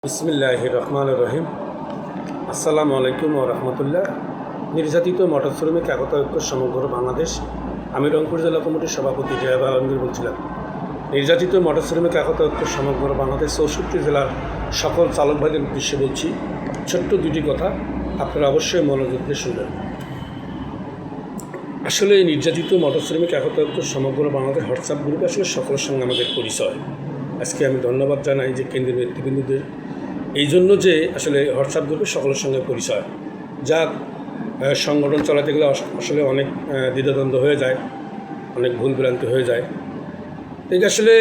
বিসমিল্লাহির রহমানির রহিম। আসসালামু আলাইকুম ওয়া রাহমাতুল্লাহ। নির্যাতিত মোটর শ্রমিক একতা ঐক্য সমগ্র বাংলাদেশ, আমি রংপুর জেলা কমিটির সভাপতি ড্রাইভার আলমগীর বলছিলাম। নির্যাতিত মোটর শ্রমিক একতা ঐক্য সমগ্র বাংলাদেশ 64 জেলার সকল চালক ভাইদের উদ্দেশ্যে বলছি ছোট্ট দুটি কথা, আপনারা অবশ্যই মনোযোগ দিয়ে শুনবেন। আসলে এই নির্যাতিত মোটর শ্রমিক একতা ঐক্য সমগ্র বাংলাদেশ হোয়াটসঅ্যাপ গ্রুপে আসলে সকলের সঙ্গে আমাদের পরিচয়। আজকে আমি ধন্যবাদ জানাই যে কেন্দ্রীয় নেতৃবৃন্দদের এই জন্য যে আসলে হোয়াটসঅ্যাপ গ্রুপে সকলের সঙ্গে পরিচয়, যা সংগঠন চালাতে গেলে আসলে অনেক দ্বিধাদ্বন্দ্ব হয়ে যায়, অনেক ভুলভ্রান্তি হয়ে যায়। এই আসলে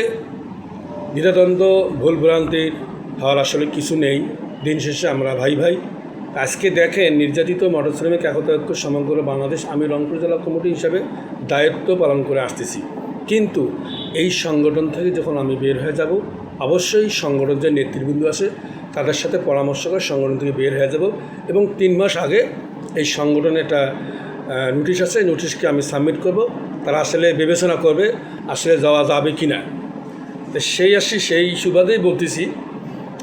দ্বিধাদ্বন্দ্ব ভুলভ্রান্তি হওয়ার আসলে কিছু নেই। দিন শেষে আমরা ভাই ভাই। আজকে দেখেন, নির্যাতিত মোটর শ্রমিক একতা ঐক্য সমগ্র বাংলাদেশ আমি রংপুর জেলা কমিটি হিসাবে দায়িত্ব পালন করে আসতেছি, কিন্তু এই সংগঠন থেকে যখন আমি বের হয়ে যাব, অবশ্যই সংগঠন যে নেতৃবৃন্দ আছে তাদের সাথে পরামর্শ করে সংগঠন থেকে বের হয়ে যাব এবং 3 মাস আগে এই সংগঠনে একটা নোটিশ আছে, নোটিশকে আমি সাবমিট করব। তারা আসলে বিবেচনা করবে আসলে যাওয়া যাবে কি না। তো সেই সুবাদেই বলতেছি,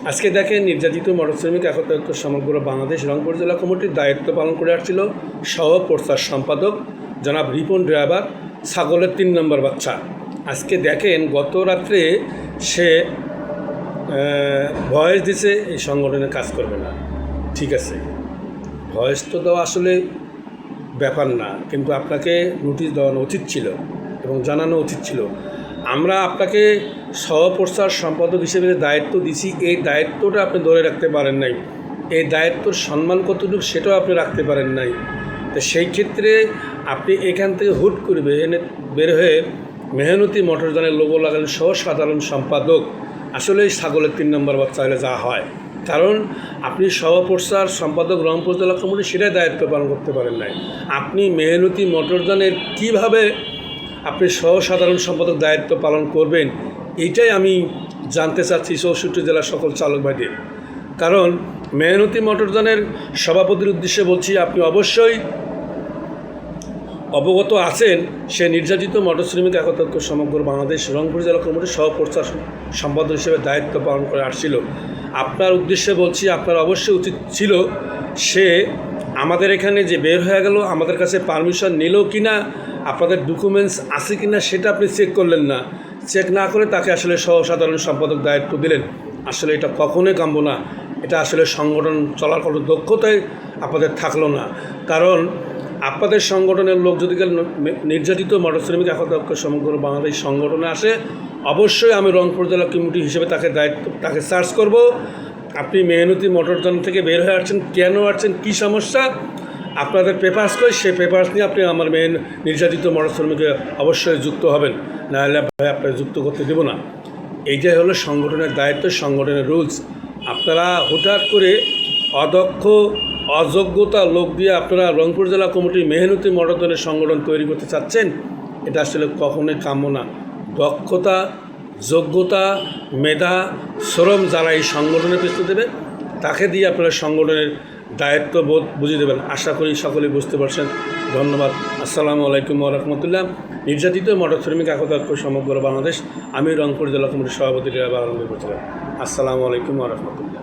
আজকে দেখেন, নির্যাতিত মোটর শ্রমিক একতা ঐক্য সমগ্র বাংলাদেশ রংপুর জেলা কমিটির দায়িত্ব পালন করে আসছিল সহ প্রচার সম্পাদক জনাব রিপন ড্রাইভার, ছাগলের 3 নম্বর বাচ্চা। আজকে দেখেন, গত রাত্রে সে ভয়েস দিছে এই সংগঠনে কাজ করবে না। ঠিক আছে, ভয়েস তো দেওয়া আসলে ব্যাপার না, কিন্তু আপনাকে নোটিশ দেওয়ানো উচিত ছিল এবং জানানো উচিত ছিল। আমরা আপনাকে সহপ্রচার সম্পাদক হিসেবে দায়িত্ব দিছি, এই দায়িত্বটা আপনি ধরে রাখতে পারেন নাই। এই দায়িত্বর সম্মান কতটুকু সেটাও আপনি রাখতে পারেন নাই। তো সেই ক্ষেত্রে আপনি এখান থেকে হুট করে বের হয়ে মেহনতি মোটরযানের লোগো লাগালেন সহ সাধারণ সম্পাদক। আসলে এই ছাগলের 3 নম্বর বাচ্চা হলে যা হয়, কারণ আপনি সহপ্রচার সম্পাদক রংপুর জেলা কমিটি সেটাই দায়িত্ব পালন করতে পারেন নাই। আপনি মেহনতি মোটরযানের কীভাবে আপনি সাধারণ সম্পাদক দায়িত্ব পালন করবেন, এইটাই আমি জানতে চাচ্ছি 64 জেলার সকল চালক ভাইদের। কারণ মেহনতি মোটরযানের সভাপতির উদ্দেশ্যে বলছি, আপনি অবশ্যই অবগত আছেন সে নির্যাতিত মোটর শ্রমিক একতা ঐক্য সমগ্র বাংলাদেশ রংপুর জেলা কমিটির সহপ্রচার সম্পাদক হিসেবে দায়িত্ব পালন করে আসছিল। আপনার উদ্দেশ্যে বলছি, আপনার অবশ্যই উচিত ছিল সে আমাদের এখানে যে বের হয়ে গেল, আমাদের কাছে পারমিশন নিল কি না, আপনাদের ডকুমেন্টস আছে কি না সেটা আপনি চেক করলেন না। চেক না করে তাকে আসলে সাধারণ সম্পাদক দায়িত্ব দিলেন। আসলে এটা কখনোই কাম্য না। এটা আসলে সংগঠন চলার কোনো দক্ষতাই আপনাদের থাকলো না। কারণ আপনাদের সংগঠনের লোক যদি নির্যাতিত মোটর শ্রমিক একতা ঐক্য সমগ্র বাংলাদেশ সংগঠনে আসে, অবশ্যই আমি রংপুর জেলা কমিটি হিসেবে তাকে সার্চ করব। আপনি মেহনতি মোটরযান থেকে বের হয়ে আসছেন, কেন আসছেন, কী সমস্যা, আপনাদের পেপার্স কই, সেই পেপার্স নিয়ে আপনি আমার নির্যাতিত মোটর শ্রমিকে অবশ্যই যুক্ত হবেন, নাহলে ভাই আপনাকে যুক্ত করতে দেব না। এইটাই হলো সংগঠনের দায়িত্ব, সংগঠনের রুলস। আপনারা হঠাৎ করে অদক্ষ অযোগ্যতা লোক দিয়ে আপনারা রংপুর জেলা কমিটির মেহনতি মোটরযানের সংগঠন তৈরি করতে চাচ্ছেন, এটা আসলে কখনোই কাম্য না। দক্ষতা, যোগ্যতা, মেধা, শ্রম যারা এই সংগঠনের পেছনে দেবে, তাকে দিয়ে আপনারা সংগঠনের দায়িত্ববোধ বুঝিয়ে দেবেন। আশা করি সকলেই বুঝতে পারছেন। ধন্যবাদ। আসসালামু আলাইকুম ওয়া রাহমাতুল্লাহ। নির্যাতিত মোটর শ্রমিক একতা ঐক্য সমগ্র বাংলাদেশ, আমি রংপুর জেলা কমিটির সভাপতি ড্রাইভার আলমগীর বলছিলাম। আসসালামু আলাইকুম ওয়া রাহমাতুল্লাহ।